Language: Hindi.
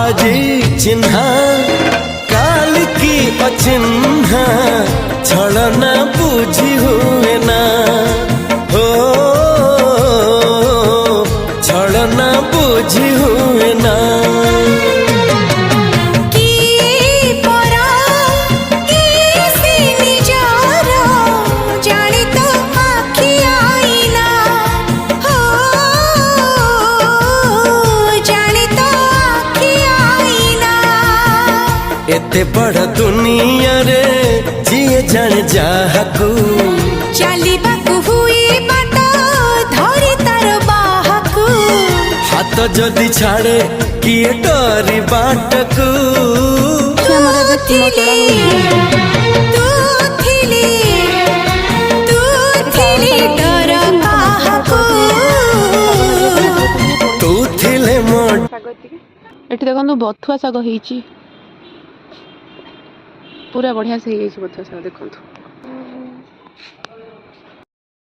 आजी चिन्हा काल की अचिन्हा छलना बुझी हुए ना हो छलना बुझी हुए ना एते बड़ दुनिया रे जिए जान जाहकू चलिबाकू हुई बाट धरी तार बाहकू हाथ जदि छाड़े किए डरी बाटकू तू थिली डर काहकू तू थिले मोर एठी देखो बथुआ शाग होईची पूरा बढ़िया से बथुआ शाग देखो